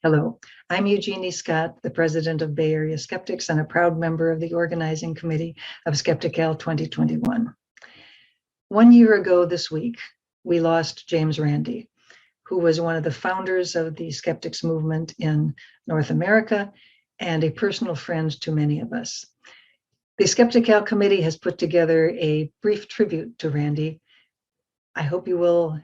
Hello, I'm Eugenie Scott, the president of Bay Area Skeptics and a proud member of the organizing committee of SkeptCal 2021. 1 year ago this week, we lost James Randi, who was one of the founders of the skeptics movement in North America and a personal friend to many of us. The SkeptCal committee has put together a brief tribute to Randi. I hope you will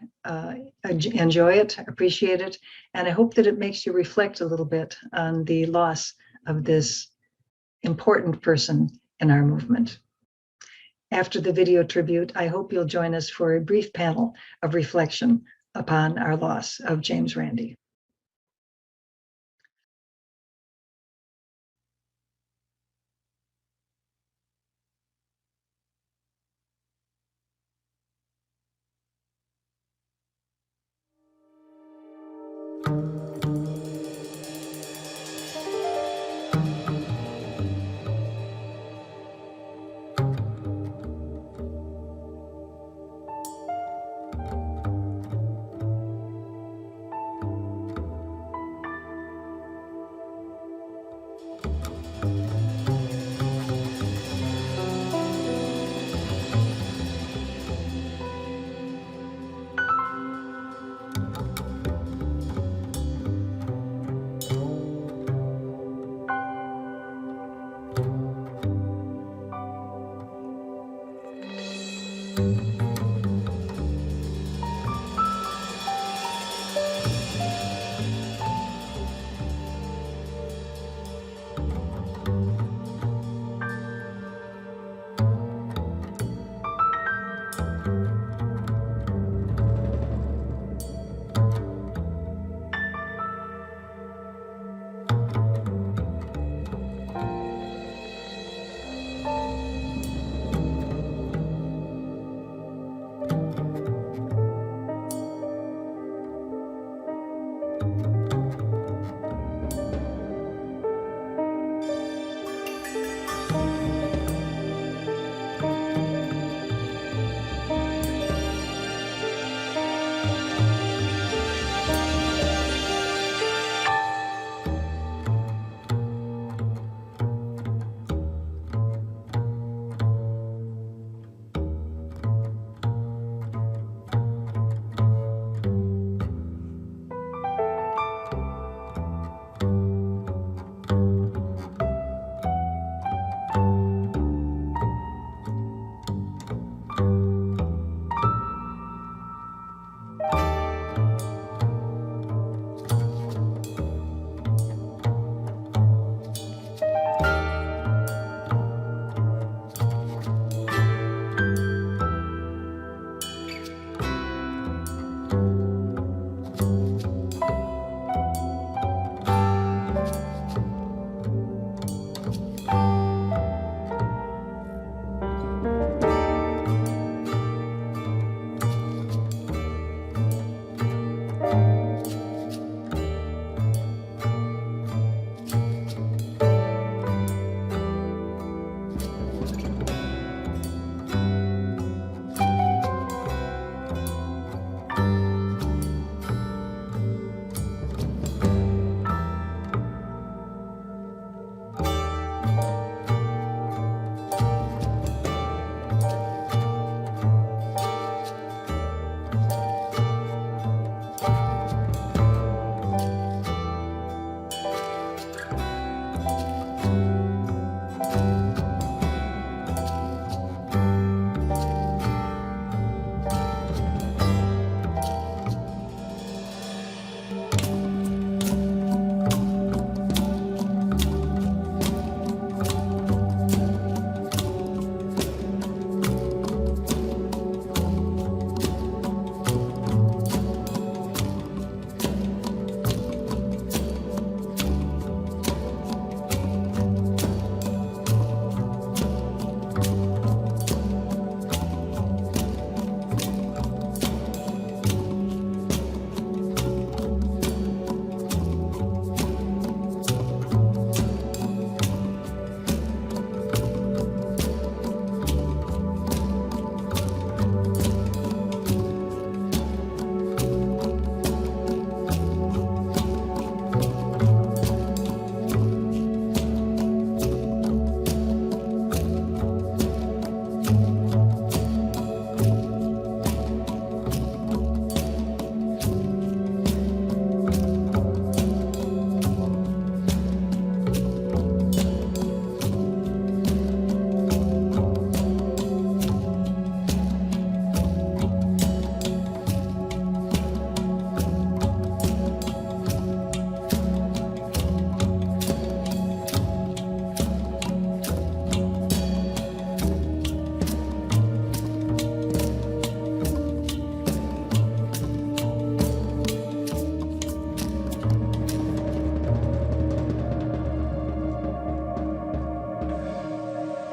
enjoy it, appreciate it, and I hope that it makes you reflect a little bit on the loss of this important person in our movement. After the video tribute, I hope you'll join us for a brief panel of reflection upon our loss of James Randi.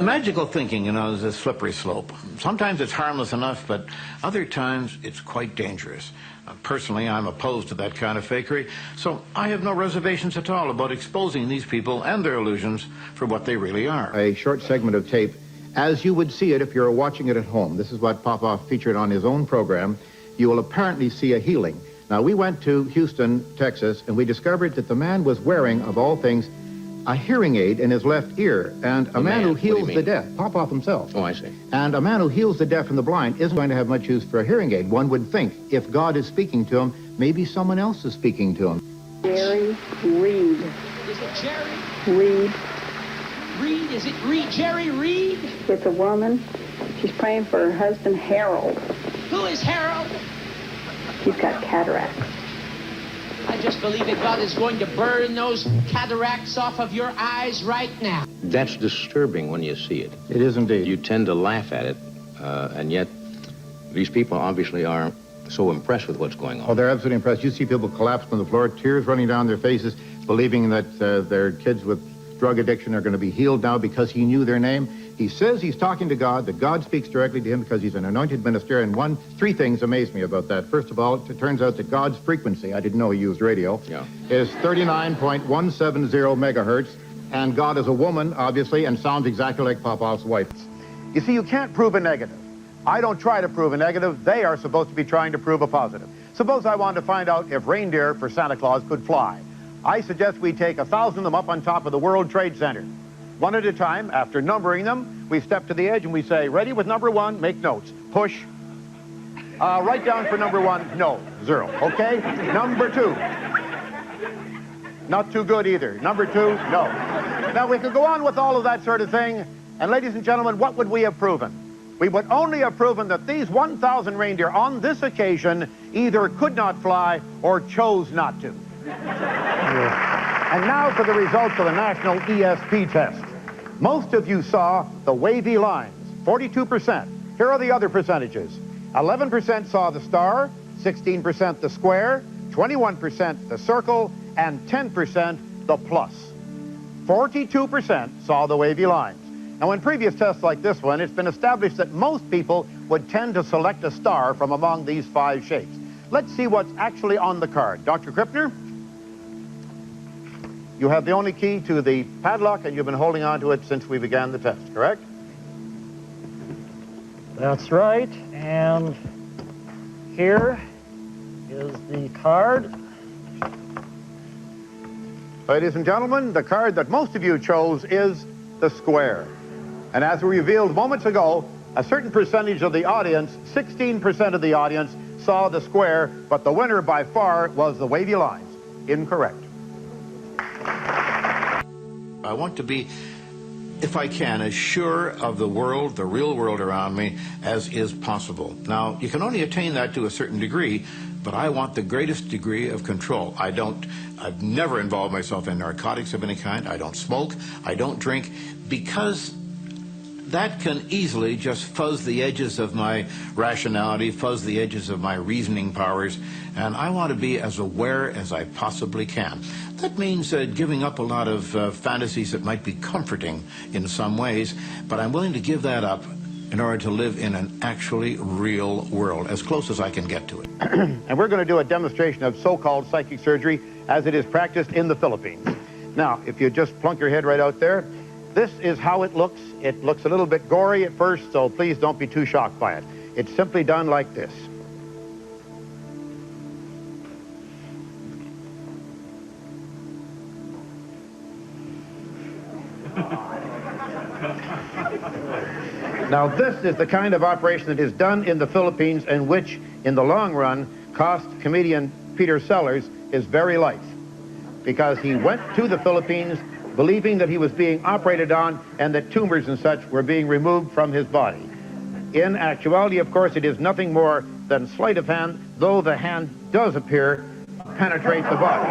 Magical thinking, you know, is a slippery slope. Sometimes it's harmless enough, but other times it's quite dangerous. Personally, I'm opposed to that kind of fakery, so I have no reservations at all about exposing these people and their illusions for what they really are. A short segment of tape, as you would see it if you're watching it at home. This is what Popoff featured on his own program. You will apparently see a healing. Now, we went to Houston, Texas, and we discovered that the man was wearing, of all things, a hearing aid in his left ear, and a man who heals the deaf, Popoff himself. Oh, I see. And a man who heals the deaf and the blind isn't going to have much use for a hearing aid. One would think if God is speaking to him, maybe someone else is speaking to him. Jerry Reed. Is it Jerry? Reed. Reed? Is it Reed? Jerry Reed? It's a woman. She's praying for her husband, Harold. Who is Harold? He's got cataracts. I just believe that God is going to burn those cataracts off of your eyes right now. That's disturbing when you see it. It is indeed. You tend to laugh at it, and yet these people obviously are so impressed with what's going on. Oh, they're absolutely impressed. You see people collapse on the floor, tears running down their faces, believing that their kids with drug addiction are going to be healed now because he knew their name. He says he's talking to God, that God speaks directly to him because he's an anointed minister, and three things amaze me about that. First of all, it turns out that God's frequency, I didn't know he used radio, is 39.170 megahertz, and God is a woman, obviously, and sounds exactly like Popoff's wife. You see, you can't prove a negative. I don't try to prove a negative. They are supposed to be trying to prove a positive. Suppose I wanted to find out if reindeer for Santa Claus could fly. I suggest we take 1,000 of them up on top of the World Trade Center. One at a time, after numbering them, we step to the edge and we say, ready with number one, make notes. Push. Write down for number one, no, 0. Okay? Number 2. Not too good either. Number 2, no. Now, we could go on with all of that sort of thing, and ladies and gentlemen, what would we have proven? We would only have proven that these 1,000 reindeer on this occasion either could not fly or chose not to. And now for the results of the national ESP test. Most of you saw the wavy lines, 42%. Here are the other percentages. 11% saw the star, 16% the square, 21% the circle, and 10% the plus. 42% saw the wavy lines. Now, in previous tests like this one, it's been established that most people would tend to select a star from among these 5 shapes. Let's see what's actually on the card. Dr. Krippner? You have the only key to the padlock, and you've been holding on to it since we began the test, correct? That's right, and here is the card. Ladies and gentlemen, the card that most of you chose is the square. And as we revealed moments ago, a certain percentage of the audience, 16% of the audience, saw the square, but the winner by far was the wavy lines. Incorrect. I want to be, if I can, as sure of the world, the real world around me, as is possible. Now, you can only attain that to a certain degree, but I want the greatest degree of control. I've never involved myself in narcotics of any kind. I don't smoke. I don't drink, because that can easily just fuzz the edges of my rationality, fuzz the edges of my reasoning powers, and I want to be as aware as I possibly can. That means giving up a lot of fantasies that might be comforting in some ways, but I'm willing to give that up in order to live in an actually real world, as close as I can get to it. And we're going to do a demonstration of so-called psychic surgery as it is practiced in the Philippines. Now, if you just plunk your head right out there, this is how it looks. It looks a little bit gory at first, so please don't be too shocked by it. It's simply done like this. Now, this is the kind of operation that is done in the Philippines and which, in the long run, cost comedian Peter Sellers his very life, because he went to the Philippines believing that he was being operated on and that tumors and such were being removed from his body. In actuality, of course, it is nothing more than sleight of hand, though the hand does appear to penetrate the body.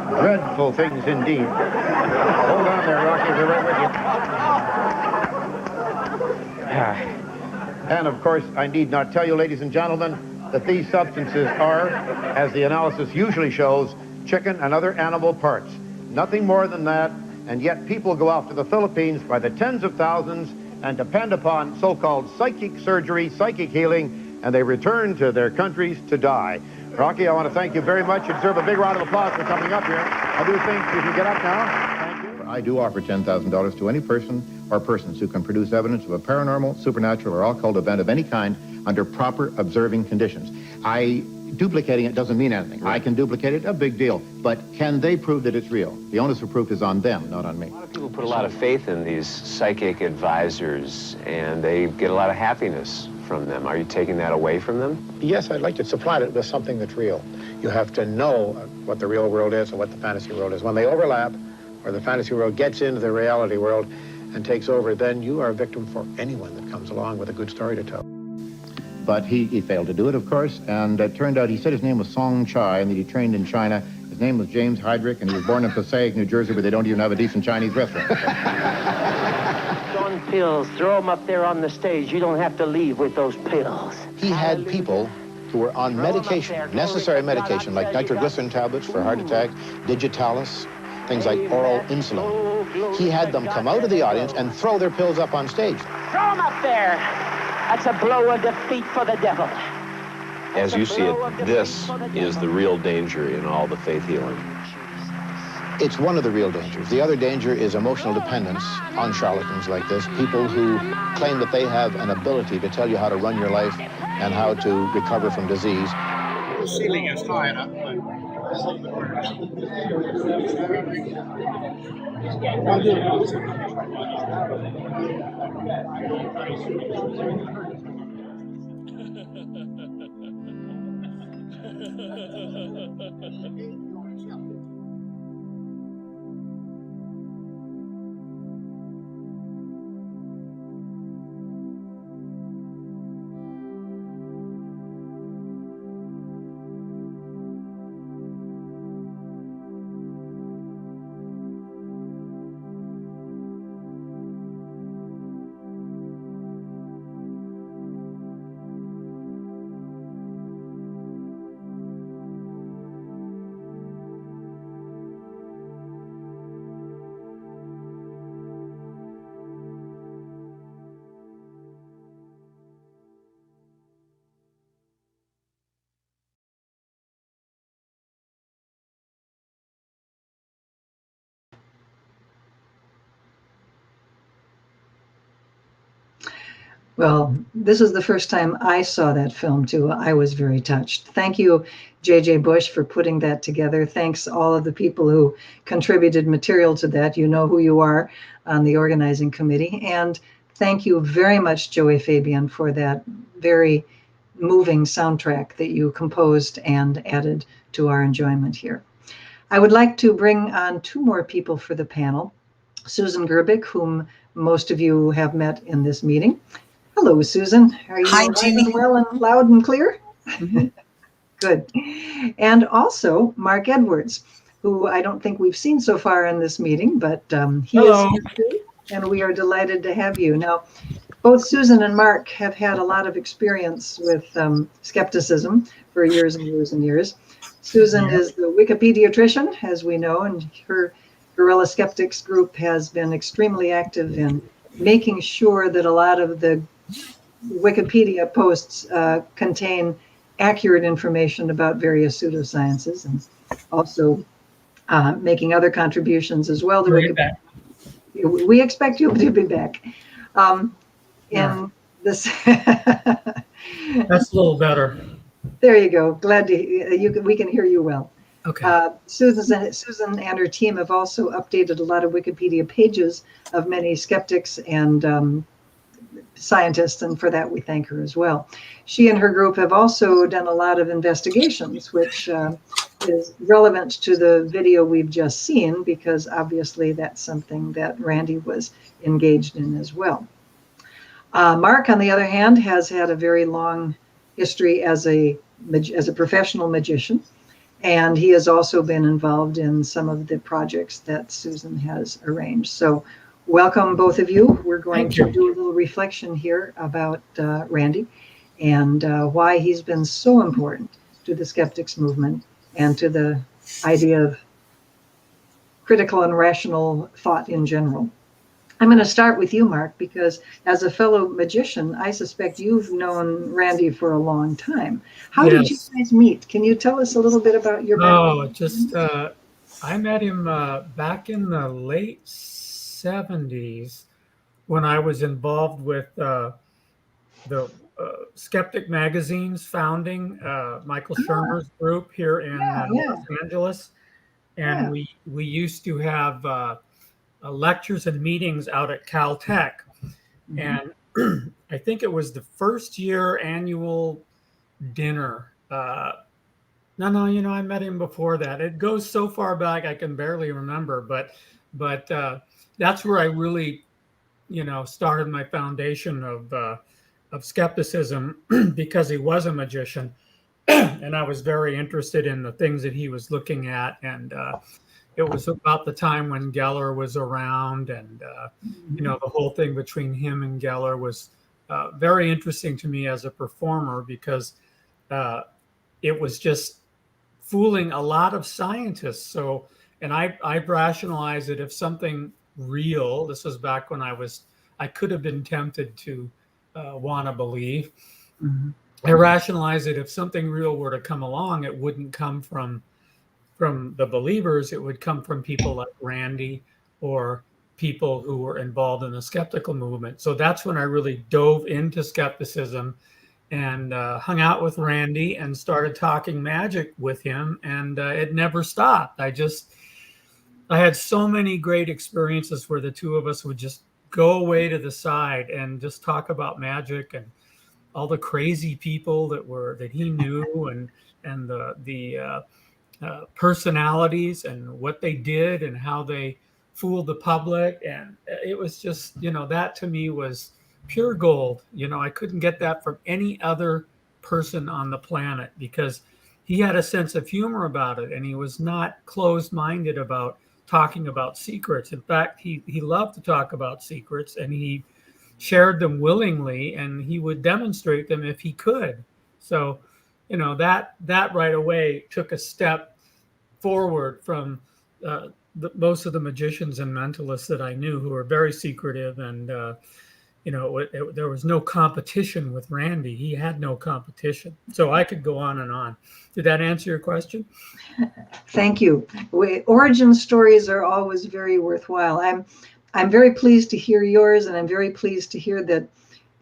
Dreadful things indeed. Hold on there, Rocky, we're right with you. And of course, I need not tell you, ladies and gentlemen, that these substances are, as the analysis usually shows, chicken, and other animal parts. Nothing more than that, and yet people go off to the Philippines by the tens of thousands and depend upon so-called psychic surgery, psychic healing, and they return to their countries to die. Rocky, I want to thank you very much. You deserve a big round of applause for coming up here. I do think you can get up now. Thank you. I do offer $10,000 to any person or persons who can produce evidence of a paranormal, supernatural, or occult event of any kind under proper observing conditions. Duplicating it doesn't mean anything. Right. I can duplicate it, a big deal. But can they prove that it's real? The onus of proof is on them, not on me. A lot of people put a lot of faith in these psychic advisors, and they get a lot of happiness from them. Are you taking that away from them? Yes, I'd like to supply it with something that's real. You have to know what the real world is and what the fantasy world is. When they overlap, or the fantasy world gets into the reality world and takes over, then you are a victim for anyone that comes along with a good story to tell. But he failed to do it, of course, and it turned out he said his name was Song Chai and that he trained in China. His name was James Heydrich, and he was born in Passaic, New Jersey, where they don't even have a decent Chinese restaurant. On pills, throw them up there on the stage. You don't have to leave with those pills. He had people who were on medication, necessary medication, like nitroglycerin tablets for heart attack, digitalis, things like oral insulin. He had them come out of the audience and throw their pills up on stage. Throw them up there. That's a blow of defeat for the devil. As you see it, this is the real danger in all the faith healing. It's one of the real dangers. The other danger is emotional dependence on charlatans like this, people who claim that they have an ability to tell you how to run your life and how to recover from disease. The ceiling is high enough. Well, this is the first time I saw that film too. I was very touched. Thank you, J.J. Bush, for putting that together. Thanks all of the people who contributed material to that. You know who you are on the organizing committee. And thank you very much, Joey Fabian, for that very moving soundtrack that you composed and added to our enjoyment here. I would like to bring on two more people for the panel. Susan Gerbic, whom most of you have met in this meeting. Hello, Susan. Are you Hi, Jeannie. well and loud and clear? Mm-hmm. Good. And also Mark Edwards, who I don't think we've seen so far in this meeting, but he Hello. is here too, and we are delighted to have you. Now, both Susan and Mark have had a lot of experience with skepticism for years and years and years. Susan is the Wikipediatrician, as we know, and her Guerrilla Skeptics group has been extremely active in making sure that a lot of the Wikipedia posts contain accurate information about various pseudosciences, and also making other contributions as well to Wikipedia. We expect you to be back. In this, That's a little better. There you go. Glad to we can hear you well. Okay. Susan and her team have also updated a lot of Wikipedia pages of many skeptics and scientists, and for that we thank her as well. She and her group have also done a lot of investigations, which is relevant to the video we've just seen, because obviously that's something that Randi was engaged in as well. Mark, on the other hand, has had a very long history as a professional magician, and he has also been involved in some of the projects that Susan has arranged. So welcome, both of you. We're going to do a little reflection here about Randi and why he's been so important to the skeptics movement and to the idea of critical and rational thought in general. I'm going to start with you, Mark, because as a fellow magician, I suspect you've known Randy for a long time. How did you Yes. guys meet? Can you tell us a little bit about your Oh, background? just I met him back in the late 70s when I was involved with the Skeptic Magazine's founding, Michael Shermer's group here in Yeah, Los Angeles. And yeah. we used to have lectures and meetings out at Caltech. And I think it was the first year annual dinner. No, I met him before that. It goes so far back I can barely remember, but that's where I really, started my foundation of skepticism because he was a magician, and I was very interested in the things that he was looking at, and it was about the time when Geller was around, and the whole thing between him and Geller was very interesting to me as a performer because uh, it was just fooling a lot of scientists. So, and I've rationalized it if something real. This was back when I could have been tempted to want to believe. I rationalized it if something real were to come along, it wouldn't come from the believers. It would come from people like Randy or people who were involved in the skeptical movement. So that's when I really dove into skepticism and hung out with Randy and started talking magic with him, and it never stopped. I had so many great experiences where the two of us would just go away to the side and just talk about magic and all the crazy people that he knew, and the personalities and what they did and how they fooled the public. And it was just, that to me was pure gold. I couldn't get that from any other person on the planet because he had a sense of humor about it, and he was not closed-minded about talking about secrets. In fact, he loved to talk about secrets, and he shared them willingly, and he would demonstrate them if he could. So, that right away took a step forward from most of the magicians and mentalists that I knew who were very secretive, and there was no competition with Randy. He had no competition, so I could go on and on. Did that answer your question? Thank you. Origin stories are always very worthwhile. I'm very pleased to hear yours, and I'm very pleased to hear that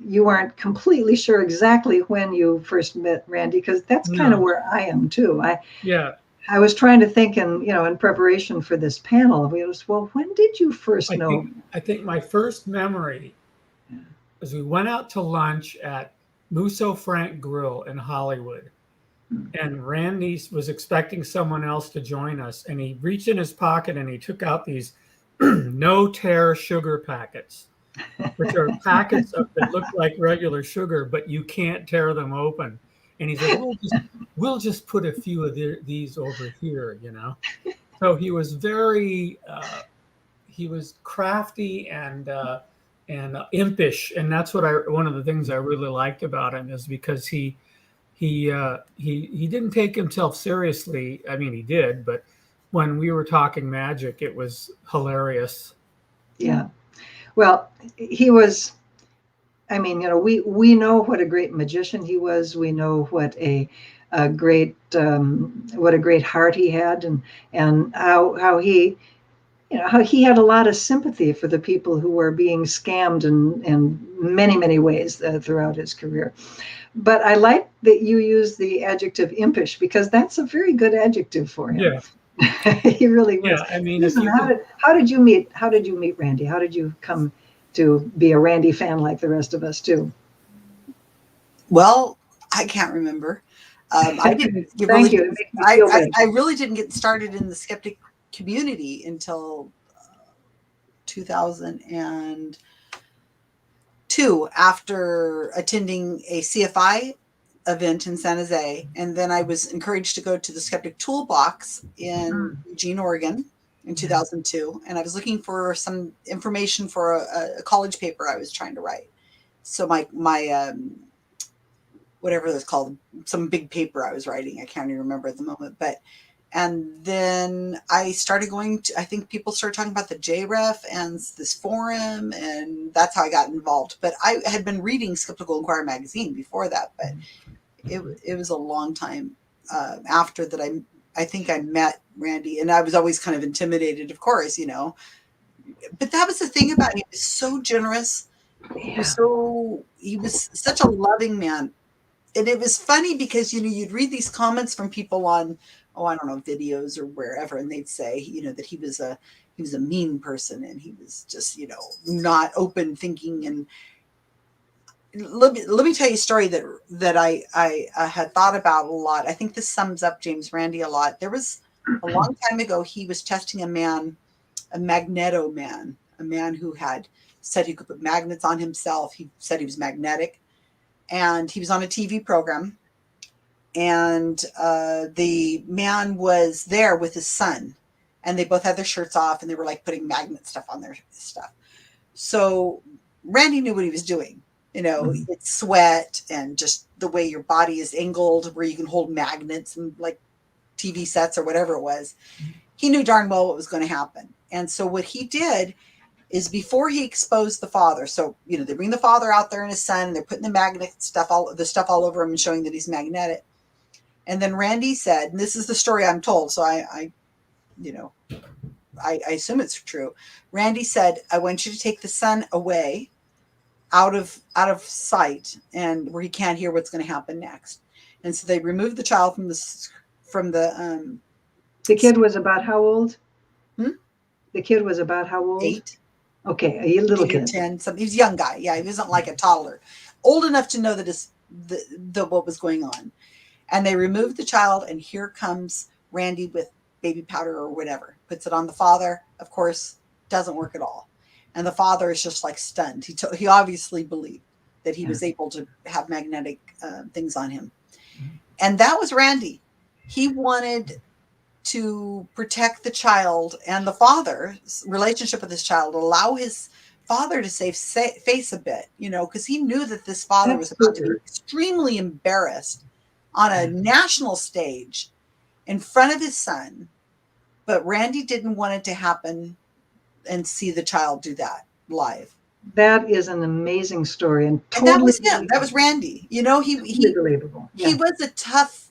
you aren't completely sure exactly when you first met Randy, because that's kind of where I am too. I was trying to think, in preparation for this panel, well, when did you first know? I think my first memory is we went out to lunch at Musso Frank Grill in Hollywood, and Randy was expecting someone else to join us, and he reached in his pocket and he took out these no-tear sugar packets, which are packets that look like regular sugar, but you can't tear them open. And he said, we'll just put a few of these over here, So he was he was crafty and impish, and that's one of the things I really liked about him is because he didn't take himself seriously. I mean, he did, but when we were talking magic, it was hilarious. Yeah. Well, he was, we know what a great magician he was. We know what a great heart he had, and how he had a lot of sympathy for the people who were being scammed in many, many ways throughout his career. But I like that you use the adjective impish, because that's a very good adjective for him. Yeah. He really was. Yeah, I mean, Listen, how did you meet Randy? How did you come to be a Randy fan like the rest of us too? Well, I can't remember. I didn't. Thank you. I really didn't get started in the skeptic community until 2002, after attending a CFI event in San Jose, and then I was encouraged to go to the Skeptic Toolbox in Eugene, Oregon, in 2002, and I was looking for some information for a college paper I was trying to write. So my whatever that's called, some big paper I was writing, I can't even remember at the moment, but And then I started going to, I think people started talking about the JREF and this forum, and that's how I got involved. But I had been reading Skeptical Inquirer magazine before that, but it was a long time after that I think I met Randi, and I was always kind of intimidated, of course, you know. But that was the thing about him. He was so generous. Yeah. He was such a loving man. And it was funny because, you know, you'd read these comments from people on, oh, I don't know, videos or wherever, and they'd say, you know, that he was a mean person, and he was just, you know, not open thinking. And let me tell you a story that I had thought about a lot. I think this sums up James Randi a lot. There was a long time ago, he was testing a magneto man, a man who had said he could put magnets on himself. He said he was magnetic, and he was on a TV program, and the man was there with his son, and they both had their shirts off, and they were like putting magnet stuff on their stuff. So Randi knew what he was doing. You know, it's sweat and just the way your body is angled where you can hold magnets and like TV sets or whatever it was. He knew darn well what was going to happen. And so what he did is, before he exposed the father, so, you know, they bring the father out there and his son, and they're putting the magnet stuff, all over him and showing that he's magnetic. And then Randi said, and this is the story I'm told, so I you know, I assume it's true. Randi said, I want you to take the son away, out of sight, and where he can't hear what's going to happen next. And so they removed the child from the kid was about how old? The kid was about how old? 8. Okay, a little kid. 10. So he was a young guy. Yeah, he wasn't like a toddler. Old enough to know that what was going on. And they removed the child, and here comes Randi with baby powder or whatever. Puts it on the father. Of course, doesn't work at all. And the father is just like stunned. He obviously believed that he was able to have magnetic things on him. And that was Randi. He wanted to protect the child and the father's relationship with his child, allow his father to save face a bit, you know, because he knew that this father was about to be extremely embarrassed on a national stage in front of his son. But Randi didn't want it to happen and see the child do that live. That is an amazing story, and that was him. That was Randi. You know, he believable. Yeah. He was a tough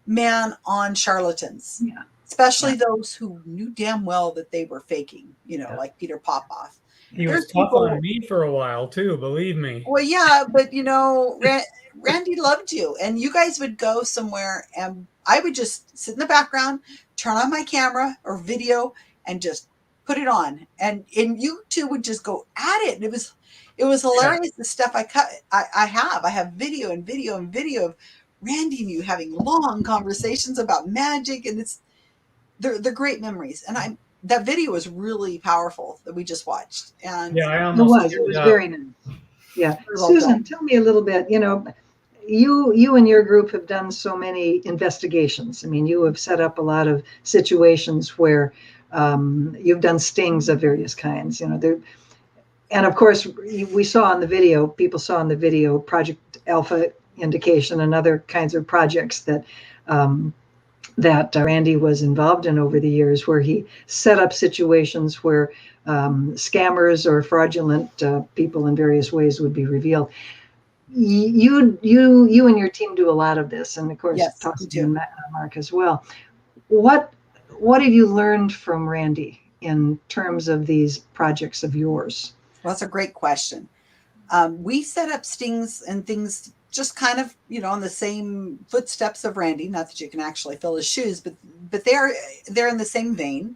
man on charlatans, especially those who knew damn well that they were faking. You know, like Peter Popoff. He was tough on me for a while too. Believe me. Well, yeah, but you know, Randi loved you, and you guys would go somewhere, and I would just sit in the background, turn on my camera or video, and just put it on, and you two would just go at it. And it was hilarious. The stuff I have video of Randi and you having long conversations about magic, and they're great memories. And that video was really powerful that we just watched. And yeah, it was very nice. Yeah, Susan, tell me a little bit. You know, you and your group have done so many investigations. I mean, you have set up a lot of situations where you've done stings of various kinds. You know, and of course, we saw on the video, people saw in the video, Project Alpha Indication and other kinds of projects that Randi was involved in over the years, where he set up situations where scammers or fraudulent people in various ways would be revealed. You and your team do a lot of this, and of course, Tossie and Mark as well. What have you learned from Randi in terms of these projects of yours? Well, that's a great question. We set up stings and things just kind of, you know, on the same footsteps of Randi. Not that you can actually fill his shoes, but they're in the same vein.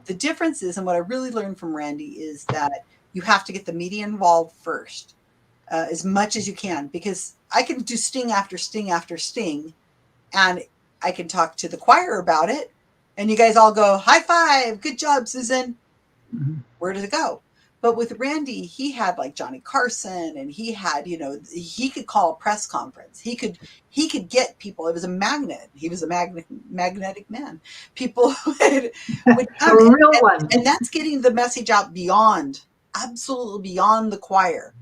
The difference is, and what I really learned from Randi, is that you have to get the media involved first, as much as you can, because I can do sting after sting after sting, and I can talk to the choir about it, and you guys all go, high five, good job, Susan. Where did it go? But with Randi, he had like Johnny Carson, and he had, you know, he could call a press conference. He could get people. It was a magnet. He was a magnetic man. People would come, a real one. And that's getting the message out absolutely beyond the choir.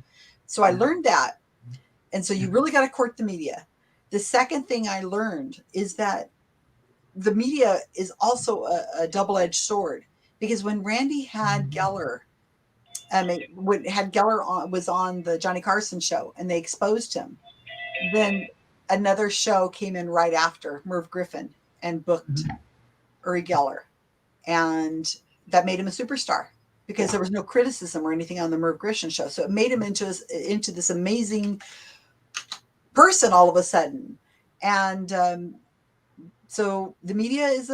So I learned that. And so you really got to court the media. The second thing I learned is that the media is also a double-edged sword, because when Randy had Geller, had Geller was on the Johnny Carson show and they exposed him, then another show came in right after, Merv Griffin, and booked Uri Geller, and that made him a superstar because there was no criticism or anything on the Merv Griffin show. So it made him into this amazing person all of a sudden. And so the media is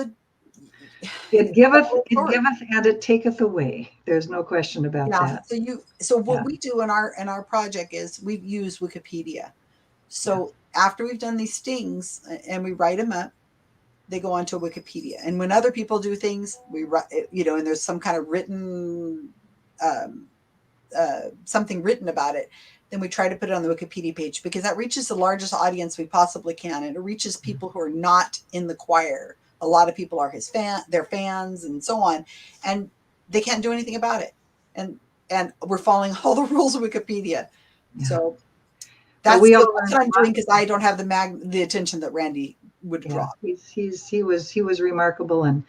it giveth and it taketh away. There's no question about that. So what we do in our project is we use Wikipedia. So after we've done these stings and we write them up, they go onto Wikipedia. And when other people do things, we write, and there's some kind of written, something written about it, then we try to put it on the Wikipedia page, because that reaches the largest audience we possibly can. And it reaches people who are not in the choir. A lot of people are their fans and so on, and they can't do anything about it. And we're following all the rules of Wikipedia. Yeah. So that's what I'm doing, because I don't have the attention that Randy would draw. He was remarkable and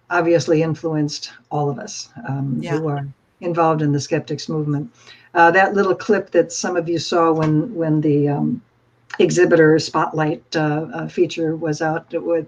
obviously influenced all of us who are involved in the skeptics movement. That little clip that some of you saw when the exhibitor spotlight feature was out with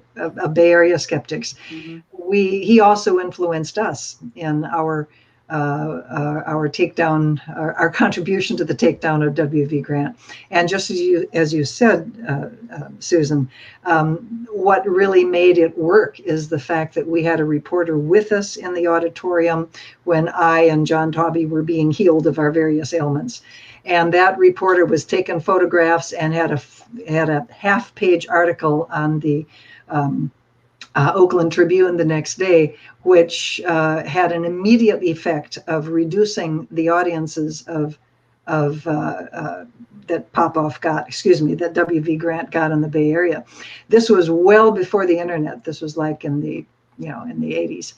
Bay Area skeptics. He also influenced us in our takedown, our contribution to the takedown of W.V. Grant. And just as you said, Susan, what really made it work is the fact that we had a reporter with us in the auditorium when I and John Tawby were being healed of our various ailments. And that reporter was taking photographs and had a half-page article on the Oakland Tribune the next day, which had an immediate effect of reducing the audiences that that W.V. Grant got in the Bay Area. This was well before the internet. This was like in the 80s.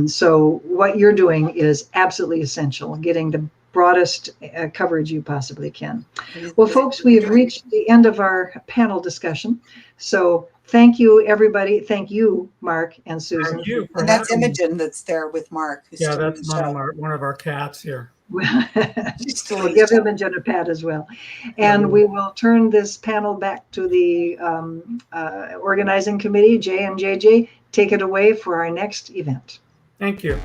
So what you're doing is absolutely essential, getting the broadest coverage you possibly can. Well, folks, we have reached the end of our panel discussion. So thank you, everybody. Thank you, Mark and Susan. Thank you. And that's Imogen that's there with Mark. Yeah, that's one of our cats here. We'll give Imogen a pat as well. And we will turn this panel back to the organizing committee. Jay and JJ, take it away for our next event. Thank you.